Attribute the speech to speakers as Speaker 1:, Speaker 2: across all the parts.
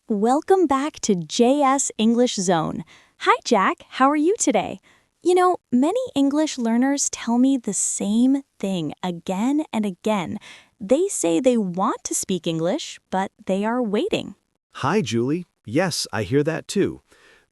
Speaker 1: Welcome back to JS English Zone. Hi, Jack. How are you today? Many English learners tell me the same thing again and again. They say they want to speak English, but they are waiting.
Speaker 2: Hi, Julie. Yes, I hear that too.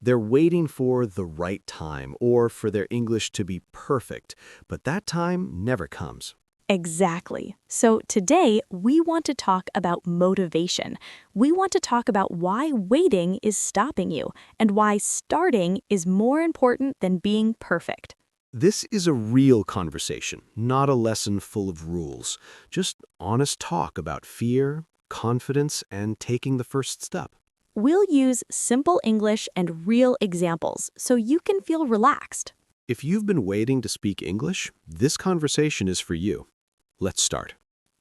Speaker 2: They're waiting for the right time or for their English to be perfect, but that time never comes.
Speaker 1: Exactly. So today, we want to talk about motivation. We want to talk about why waiting is stopping you and why starting is more important than being perfect.
Speaker 2: This is a real conversation, not a lesson full of rules. Just honest talk about fear, confidence, and taking the first step.
Speaker 1: We'll use simple English and real examples so you can feel relaxed.
Speaker 2: If you've been waiting to speak English, this conversation is for you. Let's start.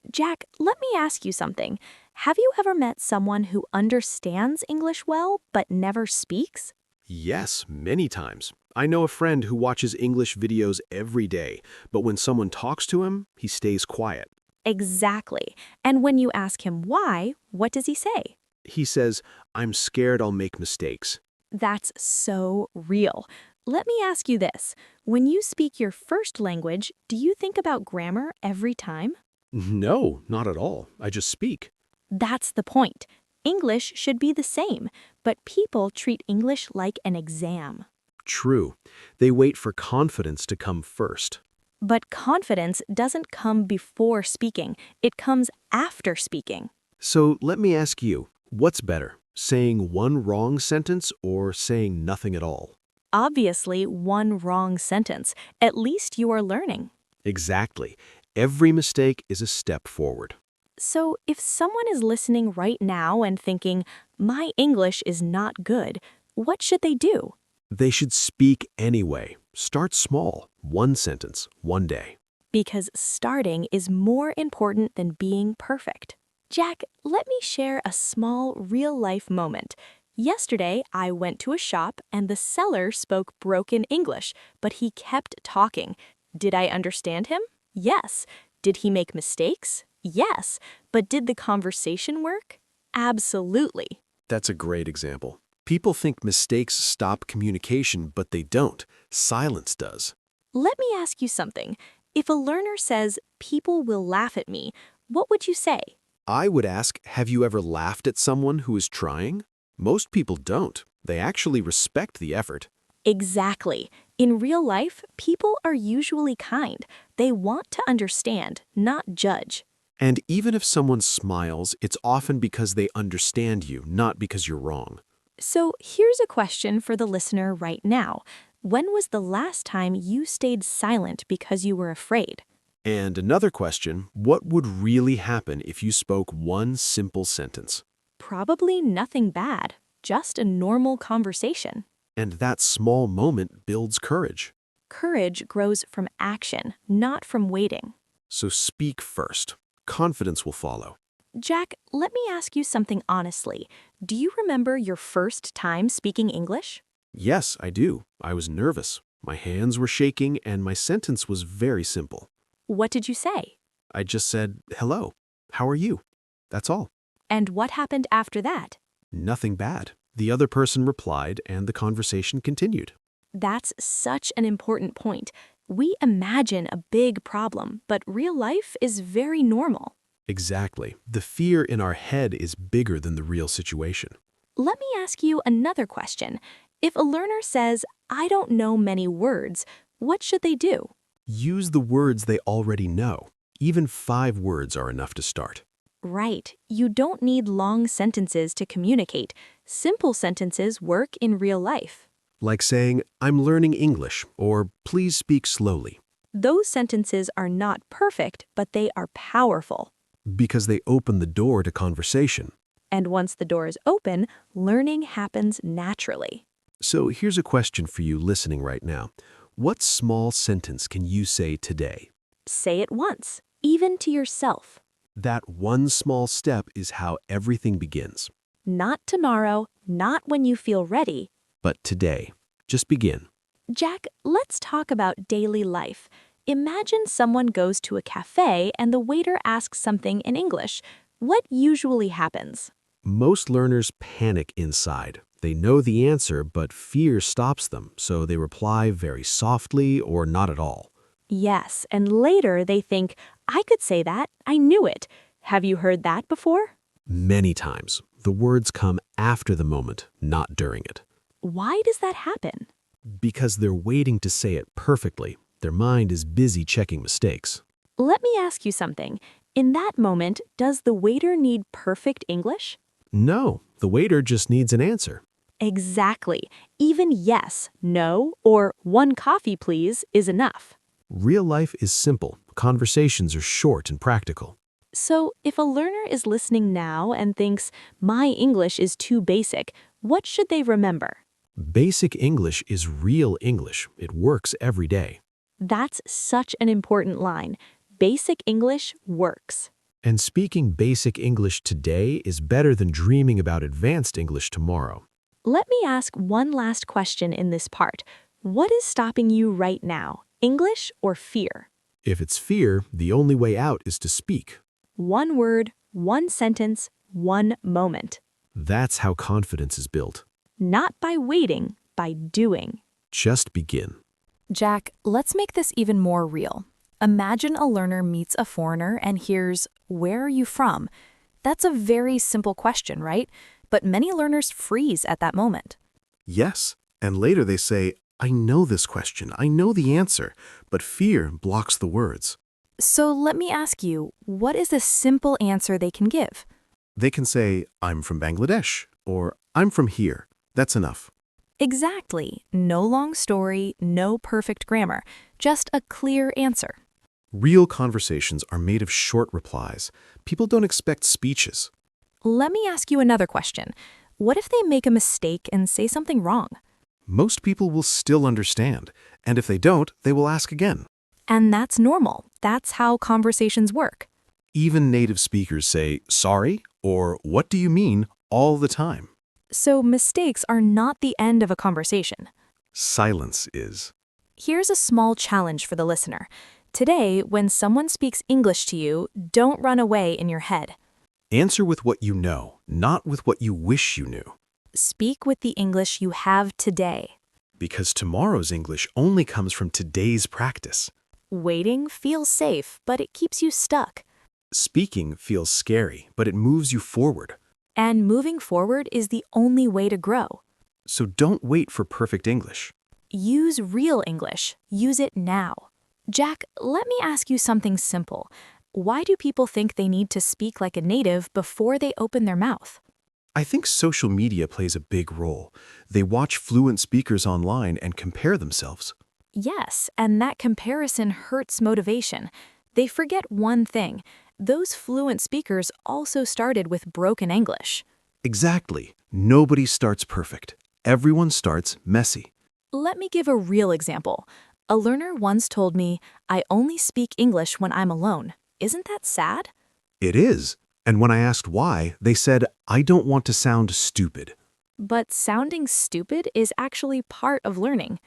Speaker 1: Jack, let me ask you something. Have you ever met someone who understands English well but never speaks?
Speaker 2: Yes, many times. I know a friend who watches English videos every day, but when someone talks to him, he stays quiet.
Speaker 1: Exactly. And when you ask him why, what does he say?
Speaker 2: He says, "I'm scared I'll make mistakes."
Speaker 1: That's so real. Let me ask you this. When you speak your first language, do you think about grammar every time?
Speaker 2: No, not at all. I just speak.
Speaker 1: That's the point. English should be the same, but people treat English like an exam.
Speaker 2: True. They wait for confidence to come first.
Speaker 1: But confidence doesn't come before speaking. It comes after speaking.
Speaker 2: So let me ask you, what's better, saying one wrong sentence or saying nothing at all?
Speaker 1: Obviously, one wrong sentence. At least you are learning.
Speaker 2: Exactly. Every mistake is a step forward.
Speaker 1: So, if someone is listening right now and thinking, my English is not good, what should they do?
Speaker 2: They should speak anyway. Start small, one sentence, one day.
Speaker 1: Because starting is more important than being perfect. Jack, let me share a small real-life moment. Yesterday, I went to a shop and the seller spoke broken English, but he kept talking. Did I understand him? Yes. Did he make mistakes? Yes. But did the conversation work? Absolutely.
Speaker 2: That's a great example. People think mistakes stop communication, but they don't. Silence does.
Speaker 1: Let me ask you something. If a learner says, people will laugh at me, what would you say?
Speaker 2: I would ask, have you ever laughed at someone who is trying? Most people don't. They actually respect the effort.
Speaker 1: Exactly. In real life, people are usually kind. They want to understand, not judge.
Speaker 2: And even if someone smiles, it's often because they understand you, not because you're wrong.
Speaker 1: So here's a question for the listener right now. When was the last time you stayed silent because you were afraid?
Speaker 2: And another question, what would really happen if you spoke one simple sentence?
Speaker 1: Probably nothing bad, just a normal conversation.
Speaker 2: And that small moment builds courage.
Speaker 1: Courage grows from action, not from waiting.
Speaker 2: So speak first. Confidence will follow.
Speaker 1: Jack, let me ask you something honestly. Do you remember your first time speaking English?
Speaker 2: Yes, I do. I was nervous. My hands were shaking and my sentence was very simple.
Speaker 1: What did you say?
Speaker 2: I just said, "Hello, how are you?" That's all.
Speaker 1: And what happened after that?
Speaker 2: Nothing bad. The other person replied and the conversation continued.
Speaker 1: That's such an important point. We imagine a big problem, but real life is very normal.
Speaker 2: Exactly. The fear in our head is bigger than the real situation.
Speaker 1: Let me ask you another question. If a learner says, I don't know many words, what should they do?
Speaker 2: Use the words they already know. Even 5 words are enough to start.
Speaker 1: Right. You don't need long sentences to communicate. Simple sentences work in real life.
Speaker 2: Like saying, "I'm learning English," or "Please speak slowly,"
Speaker 1: Those sentences are not perfect, but they are powerful.
Speaker 2: because they open the door to conversation.
Speaker 1: And once the door is open, learning happens naturally.
Speaker 2: So here's a question for you listening right now. What small sentence can you say today?
Speaker 1: Say it once, even to yourself.
Speaker 2: That one small step is how everything begins.
Speaker 1: Not tomorrow, not when you feel ready.
Speaker 2: But today, just begin.
Speaker 1: Jack, let's talk about daily life. Imagine someone goes to a cafe and the waiter asks something in English. What usually happens?
Speaker 2: Most learners panic inside. They know the answer, but fear stops them, so they reply very softly or not at all.
Speaker 1: Yes, and later they think, I could say that, I knew it. Have you heard that before?
Speaker 2: Many times, the words come after the moment, not during it.
Speaker 1: Why does that happen?
Speaker 2: Because they're waiting to say it perfectly. Their mind is busy checking mistakes.
Speaker 1: Let me ask you something. In that moment, does the waiter need perfect English?
Speaker 2: No, the waiter just needs an answer.
Speaker 1: Exactly. Even yes, no, or one coffee please is enough.
Speaker 2: Real life is simple. Conversations are short and practical.
Speaker 1: So, if a learner is listening now and thinks, my English is too basic, what should they remember?
Speaker 2: Basic English is real English. It works every day.
Speaker 1: That's such an important line. Basic English works.
Speaker 2: And speaking basic English today is better than dreaming about advanced English tomorrow.
Speaker 1: Let me ask one last question in this part. What is stopping you right now, English or fear?
Speaker 2: If it's fear, the only way out is to speak.
Speaker 1: One word, one sentence, one moment.
Speaker 2: That's how confidence is built.
Speaker 1: Not by waiting, by doing.
Speaker 2: Just begin.
Speaker 3: Jack, let's make this even more real. Imagine a learner meets a foreigner and hears, "Where are you from?" That's a very simple question, right? But many learners freeze at that moment.
Speaker 4: Yes, and later they say, I know this question, I know the answer, but fear blocks the words.
Speaker 3: So let me ask you, what is a simple answer they can give?
Speaker 4: They can say, I'm from Bangladesh, or I'm from here. That's enough.
Speaker 3: Exactly. No long story, no perfect grammar, just a clear answer.
Speaker 4: Real conversations are made of short replies. People don't expect speeches.
Speaker 3: Let me ask you another question. What if they make a mistake and say something wrong?
Speaker 4: Most people will still understand, and if they don't, they will ask again.
Speaker 3: And that's normal. That's how conversations work.
Speaker 4: Even native speakers say, sorry, or what do you mean, all the time.
Speaker 3: So mistakes are not the end of a conversation.
Speaker 4: Silence is.
Speaker 3: Here's a small challenge for the listener. Today, when someone speaks English to you, don't run away in your head.
Speaker 4: Answer with what you know, not with what you wish you knew.
Speaker 3: Speak with the English you have today.
Speaker 4: Because tomorrow's English only comes from today's practice.
Speaker 3: Waiting feels safe, but it keeps you stuck.
Speaker 4: Speaking feels scary, but it moves you forward.
Speaker 3: And moving forward is the only way to grow.
Speaker 4: So don't wait for perfect English.
Speaker 3: Use real English. Use it now. Jack, let me ask you something simple. Why do people think they need to speak like a native before they open their mouth?
Speaker 4: I think social media plays a big role. They watch fluent speakers online and compare themselves.
Speaker 3: Yes, and that comparison hurts motivation. They forget one thing. Those fluent speakers also started with broken English.
Speaker 4: Exactly. Nobody starts perfect. Everyone starts messy.
Speaker 3: Let me give a real example. A learner once told me, "I only speak English when I'm alone." Isn't that sad?
Speaker 4: It is. And when I asked why, they said, I don't want to sound stupid.
Speaker 3: But sounding stupid is actually part of learning.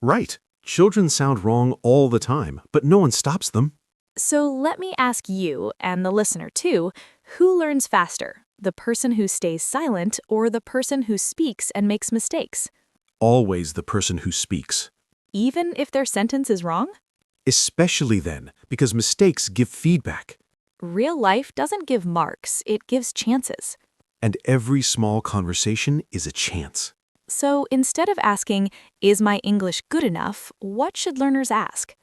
Speaker 4: Right. Children sound wrong all the time, but no one stops them.
Speaker 3: So let me ask you, and the listener too, who learns faster? The person who stays silent or the person who speaks and makes mistakes?
Speaker 4: Always the person who speaks.
Speaker 3: Even if their sentence is wrong?
Speaker 4: Especially then, because mistakes give feedback.
Speaker 3: Real life doesn't give marks, it gives chances.
Speaker 4: And every small conversation is a chance.
Speaker 3: So instead of asking, "Is my English good enough?" what should learners ask?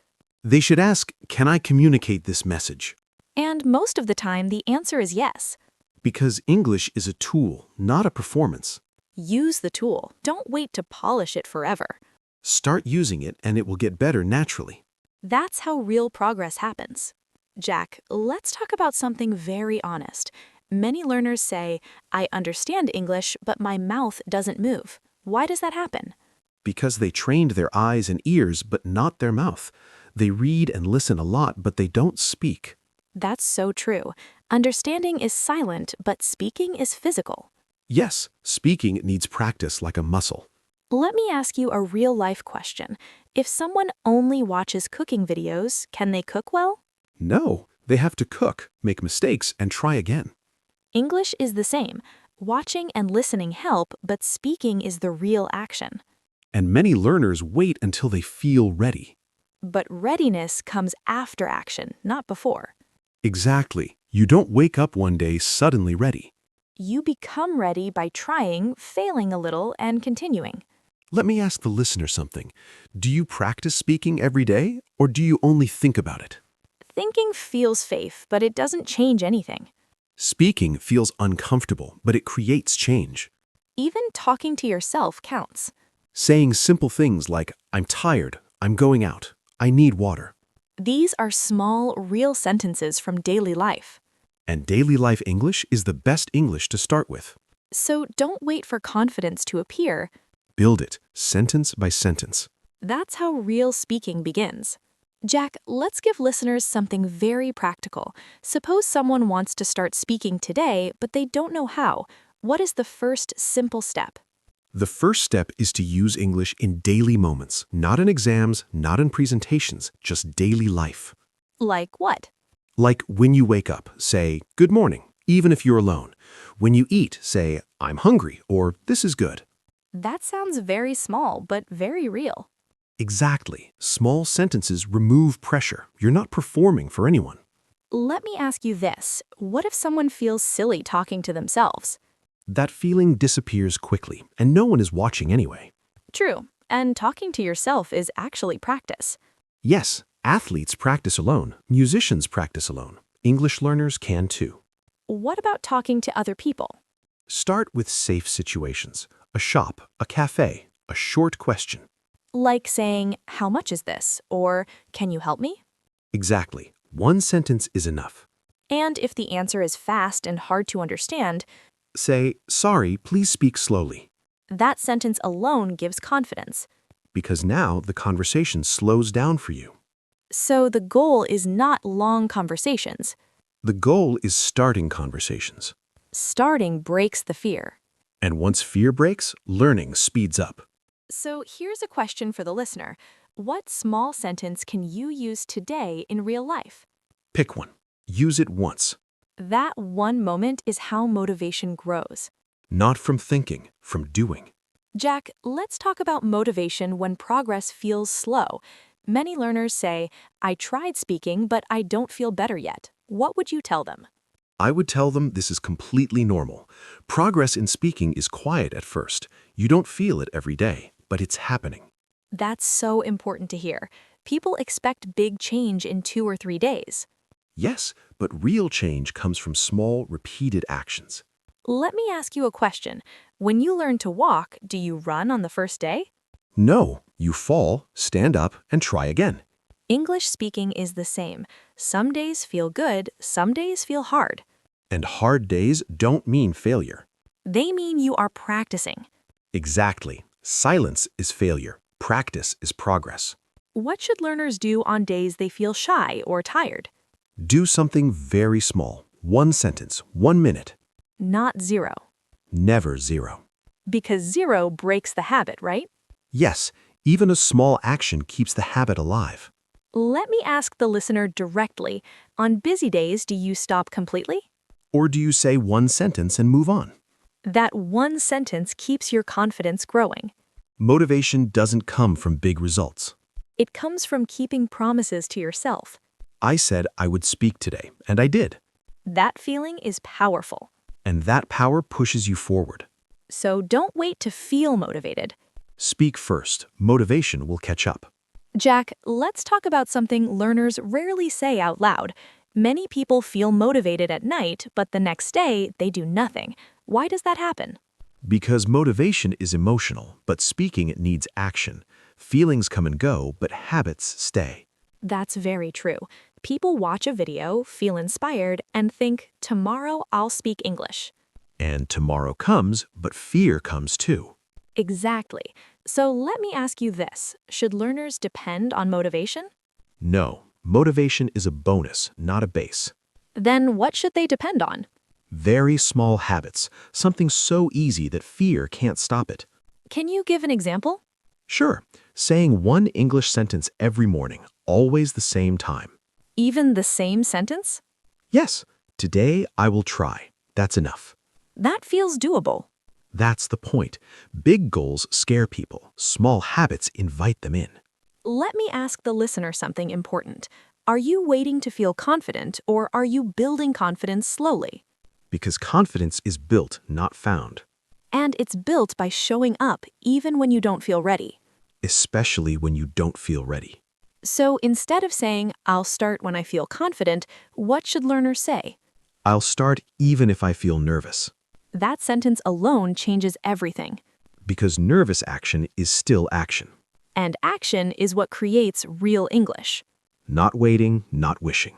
Speaker 4: They should ask, can I communicate this message?
Speaker 3: And most of the time, the answer is yes.
Speaker 4: Because English is a tool, not a performance.
Speaker 3: Use the tool. Don't wait to polish it forever.
Speaker 4: Start using it and it will get better naturally.
Speaker 3: That's how real progress happens. Jack, let's talk about something very honest. Many learners say, "I understand English, but my mouth doesn't move." Why does that happen?
Speaker 4: Because they trained their eyes and ears, but not their mouth. They read and listen a lot, but they don't speak.
Speaker 3: That's so true. Understanding is silent, but speaking is physical.
Speaker 4: Yes, speaking needs practice like a muscle.
Speaker 3: Let me ask you a real-life question. If someone only watches cooking videos, can they cook well?
Speaker 4: No, they have to cook, make mistakes, and try again.
Speaker 3: English is the same.
Speaker 1: Watching and listening help, but speaking is the real action.
Speaker 4: And many learners wait until they feel ready.
Speaker 1: But readiness comes after action, not before.
Speaker 4: Exactly. You don't wake up one day suddenly ready.
Speaker 1: You become ready by trying, failing a little, and continuing.
Speaker 4: Let me ask the listener something. Do you practice speaking every day, or do you only think about it?
Speaker 1: Thinking feels safe, but it doesn't change anything.
Speaker 4: Speaking feels uncomfortable, but it creates change.
Speaker 1: Even talking to yourself counts.
Speaker 4: Saying simple things like, I'm tired, I'm going out, I need water.
Speaker 1: These are small, real sentences from daily life.
Speaker 4: And daily life English is the best English to start with.
Speaker 1: So don't wait for confidence to appear.
Speaker 4: Build it, sentence by sentence.
Speaker 1: That's how real speaking begins. Jack, let's give listeners something very practical. Suppose someone wants to start speaking today, but they don't know how. What is the first simple step?
Speaker 4: The first step is to use English in daily moments, not in exams, not in presentations, just daily life.
Speaker 1: Like what?
Speaker 4: Like when you wake up, say, good morning, even if you're alone. When you eat, say, I'm hungry, or this is good.
Speaker 1: That sounds very small, but very real.
Speaker 4: Exactly. Small sentences remove pressure. You're not performing for anyone.
Speaker 1: Let me ask you this. What if someone feels silly talking to themselves?
Speaker 4: That feeling disappears quickly, and no one is watching anyway.
Speaker 1: True, and talking to yourself is actually practice.
Speaker 4: Yes, athletes practice alone. Musicians practice alone. English learners can too.
Speaker 1: What about talking to other people?
Speaker 4: Start with safe situations. A shop, a cafe, a short question.
Speaker 1: Like saying, how much is this? Or, can you help me?
Speaker 4: Exactly. One sentence is enough.
Speaker 1: And if the answer is fast and hard to understand,
Speaker 4: Say, sorry, please speak slowly.
Speaker 1: that sentence alone gives confidence.
Speaker 4: Because now the conversation slows down for you.
Speaker 1: So the goal is not long conversations.
Speaker 4: The goal is starting conversations.
Speaker 1: Starting breaks the fear.
Speaker 4: And once fear breaks, learning speeds up.
Speaker 1: So here's a question for the listener. What small sentence can you use today in real life?
Speaker 4: Pick one. Use it once.
Speaker 1: That one moment is how motivation grows.
Speaker 4: Not from thinking, from doing.
Speaker 1: Jack, let's talk about motivation when progress feels slow. Many learners say, I tried speaking, but I don't feel better yet. What would you tell them?
Speaker 4: I would tell them this is completely normal. Progress in speaking is quiet at first. You don't feel it every day, but it's happening.
Speaker 1: That's so important to hear. People expect big change in 2 or 3 days.
Speaker 4: Yes, but real change comes from small, repeated actions.
Speaker 1: Let me ask you a question. When you learn to walk, do you run on the first day?
Speaker 4: No, you fall, stand up, and try again.
Speaker 1: English speaking is the same. Some days feel good, some days feel hard.
Speaker 4: And hard days don't mean failure.
Speaker 1: They mean you are practicing.
Speaker 4: Exactly. Silence is failure. Practice is progress.
Speaker 1: What should learners do on days they feel shy or tired?
Speaker 4: Do something very small. 1 sentence, 1 minute.
Speaker 1: Not 0.
Speaker 4: Never 0.
Speaker 1: Because 0 breaks the habit, right?
Speaker 4: Yes, even a small action keeps the habit alive.
Speaker 1: Let me ask the listener directly. On busy days, do you stop completely?
Speaker 4: Or do you say 1 sentence and move on?
Speaker 1: That one sentence keeps your confidence growing.
Speaker 4: Motivation doesn't come from big results.
Speaker 1: It comes from keeping promises to yourself.
Speaker 4: I said I would speak today, and I did.
Speaker 1: That feeling is powerful.
Speaker 4: And that power pushes you forward.
Speaker 1: So don't wait to feel motivated.
Speaker 4: Speak first. Motivation will catch up.
Speaker 1: Jack, let's talk about something learners rarely say out loud. Many people feel motivated at night, but the next day they do nothing. Why does that happen?
Speaker 4: Because motivation is emotional, but speaking needs action. Feelings come and go, but habits stay.
Speaker 1: That's very true. People watch a video, feel inspired, and think, tomorrow I'll speak English.
Speaker 4: And tomorrow comes, but fear comes too.
Speaker 1: Exactly. So let me ask you this. Should learners depend on motivation?
Speaker 4: No, motivation is a bonus, not a base.
Speaker 1: Then what should they depend on?
Speaker 4: Very small habits, something so easy that fear can't stop it.
Speaker 1: Can you give an example?
Speaker 4: Sure, saying 1 English sentence every morning, always the same time.
Speaker 1: Even the same sentence?
Speaker 4: Yes, today I will try. That's enough.
Speaker 1: That feels doable.
Speaker 4: That's the point. Big goals scare people. Small habits invite them in.
Speaker 1: Let me ask the listener something important. Are you waiting to feel confident, or are you building confidence slowly?
Speaker 4: Because confidence is built, not found.
Speaker 1: And it's built by showing up even when you don't feel ready.
Speaker 4: Especially when you don't feel ready.
Speaker 1: So instead of saying, I'll start when I feel confident, what should learners say?
Speaker 4: I'll start even if I feel nervous.
Speaker 1: That sentence alone changes everything.
Speaker 4: Because nervous action is still action.
Speaker 1: And action is what creates real English.
Speaker 4: Not waiting, not wishing.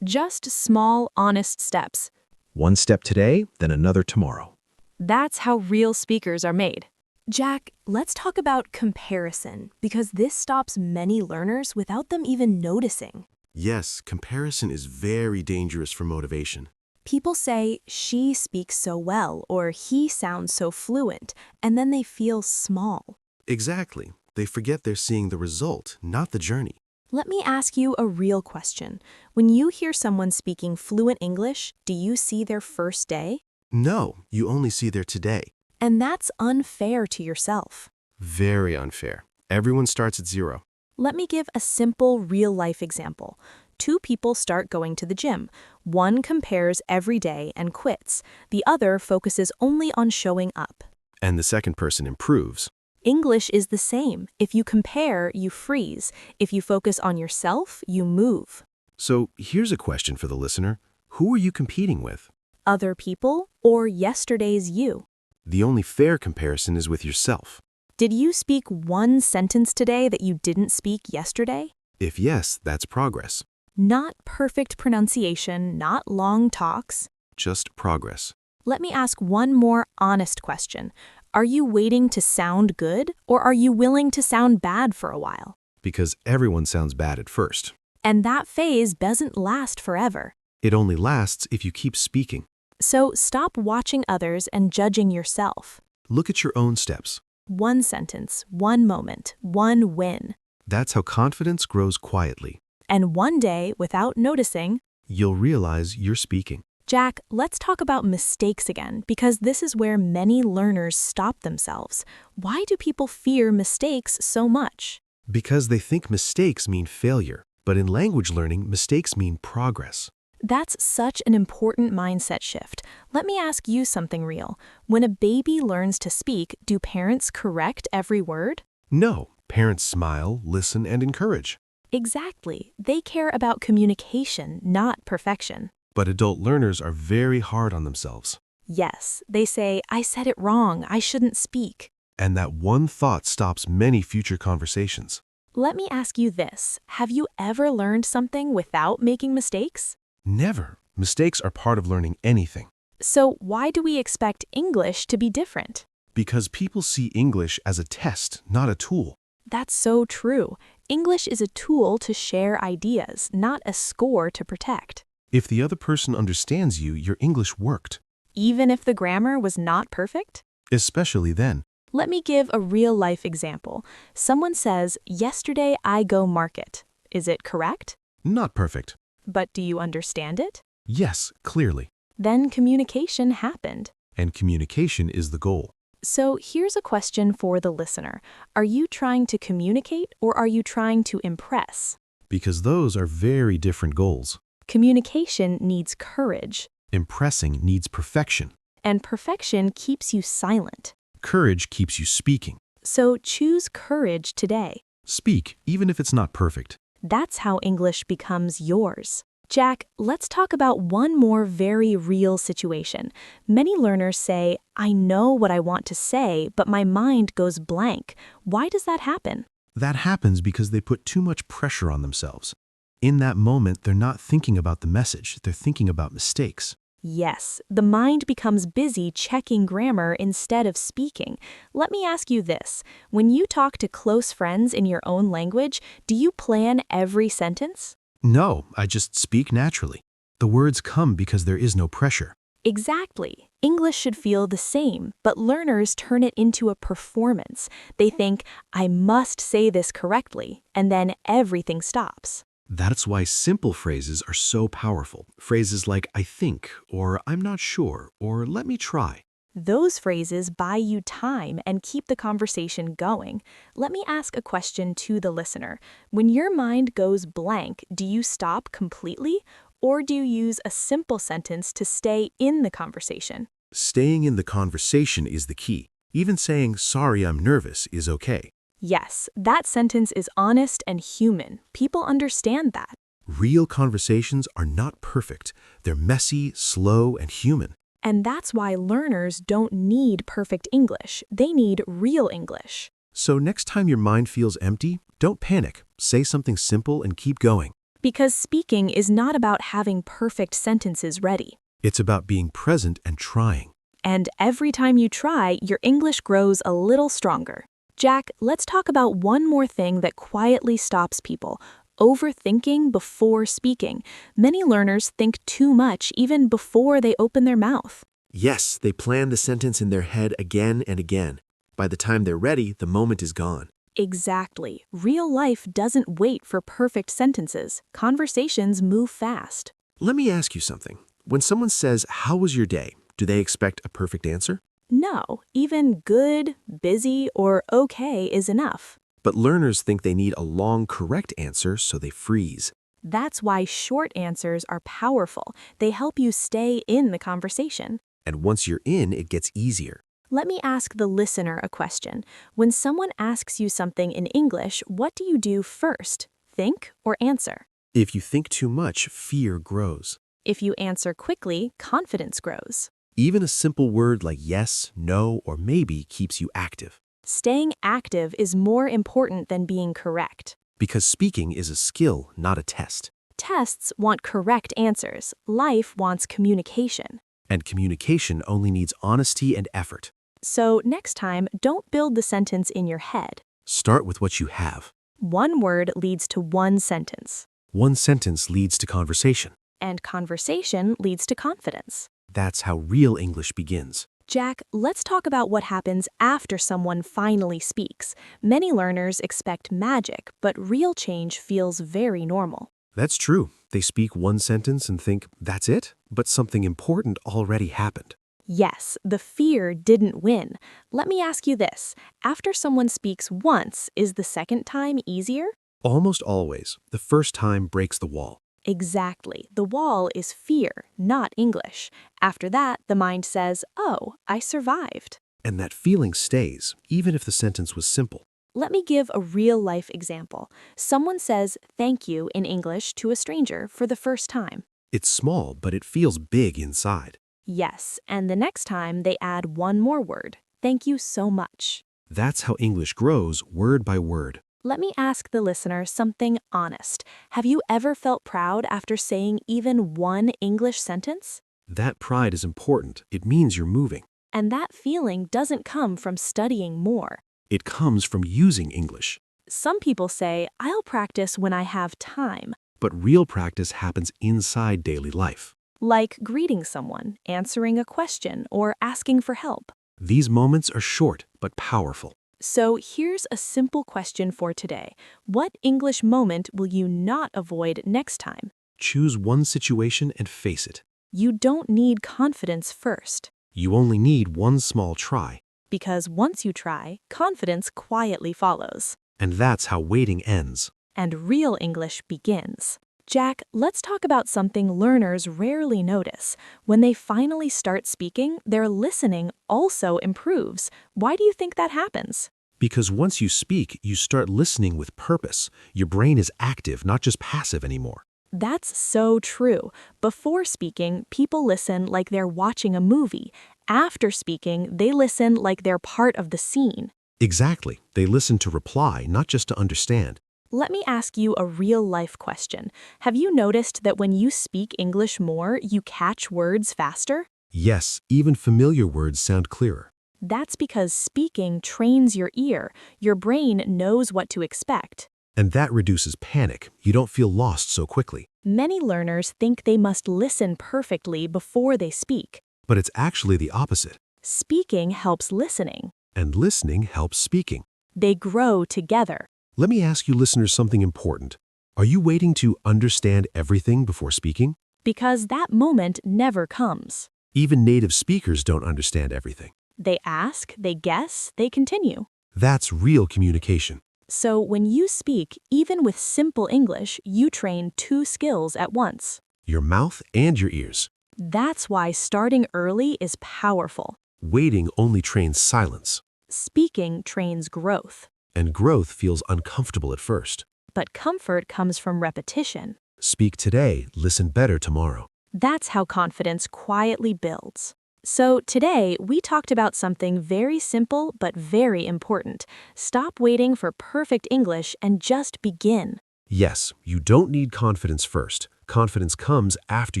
Speaker 1: Just small, honest steps.
Speaker 4: One step today, then another tomorrow.
Speaker 1: That's how real speakers are made.
Speaker 3: Jack, let's talk about comparison, because this stops many learners without them even noticing.
Speaker 5: Yes, comparison is very dangerous for motivation.
Speaker 3: People say, she speaks so well, or he sounds so fluent, and then they feel small.
Speaker 5: Exactly. They forget they're seeing the result, not the journey.
Speaker 3: Let me ask you a real question. When you hear someone speaking fluent English, do you see their first day?
Speaker 5: No, you only see their today.
Speaker 3: And that's unfair to yourself.
Speaker 5: Very unfair. Everyone starts at zero.
Speaker 3: Let me give a simple real-life example. Two people start going to the gym. One compares every day and quits. The other focuses only on showing up.
Speaker 5: And the second person improves.
Speaker 3: English is the same. If you compare, you freeze. If you focus on yourself, you move.
Speaker 5: So here's a question for the listener. Who are you competing with?
Speaker 3: Other people or yesterday's you?
Speaker 5: The only fair comparison is with yourself.
Speaker 3: Did you speak one sentence today that you didn't speak yesterday?
Speaker 5: If yes, that's progress.
Speaker 3: Not perfect pronunciation, not long talks.
Speaker 5: Just progress.
Speaker 3: Let me ask one more honest question. Are you waiting to sound good, or are you willing to sound bad for a while?
Speaker 5: Because everyone sounds bad at first.
Speaker 3: And that phase doesn't last forever.
Speaker 5: It only lasts if you keep speaking.
Speaker 3: So stop watching others and judging yourself.
Speaker 5: Look at your own steps.
Speaker 3: One sentence, one moment, one win.
Speaker 5: That's how confidence grows quietly.
Speaker 3: And one day, without noticing,
Speaker 5: You'll realize you're speaking.
Speaker 3: Jack, let's talk about mistakes again, because this is where many learners stop themselves. Why do people fear mistakes so much?
Speaker 5: Because they think mistakes mean failure. But in language learning, mistakes mean progress.
Speaker 3: That's such an important mindset shift. Let me ask you something real. When a baby learns to speak, do parents correct every word?
Speaker 5: No, parents smile, listen, and encourage.
Speaker 3: Exactly. They care about communication, not perfection.
Speaker 5: But adult learners are very hard on themselves.
Speaker 3: Yes, they say, I said it wrong, I shouldn't speak.
Speaker 5: And that one thought stops many future conversations.
Speaker 3: Let me ask you this. Have you ever learned something without making mistakes?
Speaker 5: Never. Mistakes are part of learning anything.
Speaker 3: So why do we expect English to be different?
Speaker 5: Because people see English as a test, not a tool.
Speaker 3: That's so true. English is a tool to share ideas, not a score to protect.
Speaker 5: If the other person understands you, your English worked.
Speaker 3: Even if the grammar was not perfect?
Speaker 5: Especially then.
Speaker 3: Let me give a real-life example. Someone says, yesterday I go market. Is it correct?
Speaker 5: Not perfect.
Speaker 3: But do you understand it?
Speaker 5: Yes, clearly.
Speaker 3: Then communication happened.
Speaker 5: And communication is the goal.
Speaker 3: So here's a question for the listener. Are you trying to communicate or are you trying to impress?
Speaker 5: Because those are very different goals.
Speaker 3: Communication needs courage.
Speaker 5: Impressing needs perfection.
Speaker 3: And perfection keeps you silent.
Speaker 5: Courage keeps you speaking.
Speaker 3: So choose courage today.
Speaker 5: Speak, even if it's not perfect.
Speaker 3: That's how English becomes yours. Jack, let's talk about one more very real situation. Many learners say, I know what I want to say, but my mind goes blank. Why does that happen?
Speaker 5: That happens because they put too much pressure on themselves. In that moment, they're not thinking about the message, they're thinking about mistakes.
Speaker 3: Yes, the mind becomes busy checking grammar instead of speaking. Let me ask you this. When you talk to close friends in your own language, do you plan every sentence?
Speaker 5: No, I just speak naturally. The words come because there is no pressure.
Speaker 3: Exactly. English should feel the same, but learners turn it into a performance. They think, I must say this correctly, and then everything stops.
Speaker 5: That's why simple phrases are so powerful. Phrases like I think, or I'm not sure, or let me try.
Speaker 1: Those phrases buy you time and keep the conversation going. Let me ask a question to the listener. When your mind goes blank, do you stop completely? Or do you use a simple sentence to stay in the conversation?
Speaker 5: Staying in the conversation is the key. Even saying, sorry, I'm nervous, is okay.
Speaker 1: Yes, that sentence is honest and human. People understand that.
Speaker 5: Real conversations are not perfect. They're messy, slow, and human.
Speaker 1: And that's why learners don't need perfect English. They need real English.
Speaker 5: So next time your mind feels empty, don't panic. Say something simple and keep going.
Speaker 1: Because speaking is not about having perfect sentences ready.
Speaker 5: It's about being present and trying.
Speaker 1: And every time you try, your English grows a little stronger. Jack, let's talk about one more thing that quietly stops people: overthinking before speaking. Many learners think too much even before they open their mouth.
Speaker 2: Yes, they plan the sentence in their head again and again. By the time they're ready, the moment is gone.
Speaker 1: Exactly. Real life doesn't wait for perfect sentences. Conversations move fast.
Speaker 2: Let me ask you something. When someone says, "How was your day?" do they expect a perfect answer?
Speaker 1: No, even good, busy, or okay is enough.
Speaker 2: But learners think they need a long, correct answer, so they freeze.
Speaker 1: That's why short answers are powerful. They help you stay in the conversation.
Speaker 2: And once you're in, it gets easier.
Speaker 1: Let me ask the listener a question. When someone asks you something in English, what do you do first? Think or answer?
Speaker 2: If you think too much, fear grows.
Speaker 1: If you answer quickly, confidence grows.
Speaker 2: Even a simple word like yes, no, or maybe keeps you active.
Speaker 1: Staying active is more important than being correct.
Speaker 2: Because speaking is a skill, not a test.
Speaker 1: Tests want correct answers. Life wants communication.
Speaker 2: And communication only needs honesty and effort.
Speaker 1: So next time, don't build the sentence in your head.
Speaker 2: Start with what you have.
Speaker 1: One word leads to one sentence.
Speaker 2: One sentence leads to conversation.
Speaker 1: And conversation leads to confidence.
Speaker 2: That's how real English begins.
Speaker 1: Jack, let's talk about what happens after someone finally speaks. Many learners expect magic, but real change feels very normal.
Speaker 2: That's true. They speak one sentence and think, that's it? But something important already happened.
Speaker 1: Yes, the fear didn't win. Let me ask you this. After someone speaks once, is the second time easier?
Speaker 2: Almost always, the first time breaks the wall.
Speaker 1: Exactly. The wall is fear, not English. After that, the mind says, oh, I survived.
Speaker 2: And that feeling stays, even if the sentence was simple.
Speaker 1: Let me give a real-life example. Someone says thank you in English to a stranger for the first time.
Speaker 2: It's small, but it feels big inside.
Speaker 1: Yes, and the next time they add one more word. Thank you so much.
Speaker 2: That's how English grows, word by word.
Speaker 1: Let me ask the listener something honest. Have you ever felt proud after saying even one English sentence?
Speaker 2: That pride is important. It means you're moving.
Speaker 1: And that feeling doesn't come from studying more.
Speaker 2: It comes from using English.
Speaker 1: Some people say, I'll practice when I have time.
Speaker 2: But real practice happens inside daily life.
Speaker 1: Like greeting someone, answering a question, or asking for help.
Speaker 2: These moments are short but powerful.
Speaker 1: So here's a simple question for today. What English moment will you not avoid next time?
Speaker 2: Choose one situation and face it.
Speaker 1: You don't need confidence first.
Speaker 2: You only need one small try.
Speaker 1: Because once you try, confidence quietly follows.
Speaker 2: And that's how waiting ends.
Speaker 1: And real English begins. Jack, let's talk about something learners rarely notice. When they finally start speaking, their listening also improves. Why do you think that happens?
Speaker 2: Because once you speak, you start listening with purpose. Your brain is active, not just passive anymore.
Speaker 1: That's so true. Before speaking, people listen like they're watching a movie. After speaking, they listen like they're part of the scene.
Speaker 2: Exactly. They listen to reply, not just to understand.
Speaker 1: Let me ask you a real-life question. Have you noticed that when you speak English more, you catch words faster?
Speaker 2: Yes, even familiar words sound clearer.
Speaker 1: That's because speaking trains your ear. Your brain knows what to expect.
Speaker 2: And that reduces panic. You don't feel lost so quickly.
Speaker 1: Many learners think they must listen perfectly before they speak.
Speaker 2: But it's actually the opposite.
Speaker 1: Speaking helps listening.
Speaker 2: And listening helps speaking.
Speaker 1: They grow together.
Speaker 2: Let me ask you listeners something important. Are you waiting to understand everything before speaking?
Speaker 1: Because that moment never comes.
Speaker 4: Even native speakers don't understand everything.
Speaker 1: They ask, they guess, they continue.
Speaker 4: That's real communication.
Speaker 1: So when you speak, even with simple English, you train two skills at once.
Speaker 4: Your mouth and your ears.
Speaker 1: That's why starting early is powerful.
Speaker 4: Waiting only trains silence.
Speaker 1: Speaking trains growth.
Speaker 4: And growth feels uncomfortable at first.
Speaker 1: But comfort comes from repetition.
Speaker 4: Speak today, listen better tomorrow.
Speaker 1: That's how confidence quietly builds. So today, we talked about something very simple but very important. Stop waiting for perfect English and just begin.
Speaker 4: Yes, you don't need confidence first. Confidence comes after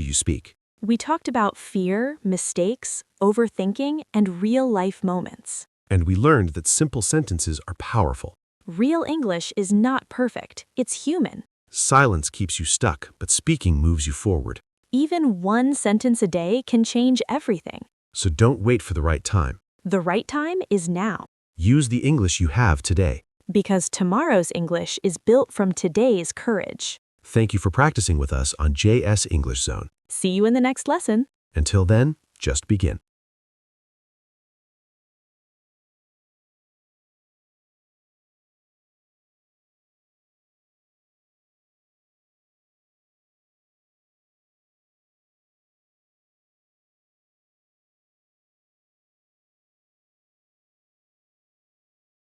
Speaker 4: you speak.
Speaker 1: We talked about fear, mistakes, overthinking, and real-life moments.
Speaker 4: And we learned that simple sentences are powerful.
Speaker 1: Real English is not perfect, it's human.
Speaker 4: Silence keeps you stuck, but speaking moves you forward.
Speaker 1: Even one sentence a day can change everything.
Speaker 4: So don't wait for the right time.
Speaker 1: The right time is now.
Speaker 4: Use the English you have today.
Speaker 1: Because tomorrow's English is built from today's courage.
Speaker 4: Thank you for practicing with us on JS English Zone.
Speaker 1: See you in the next lesson.
Speaker 4: Until then, just begin.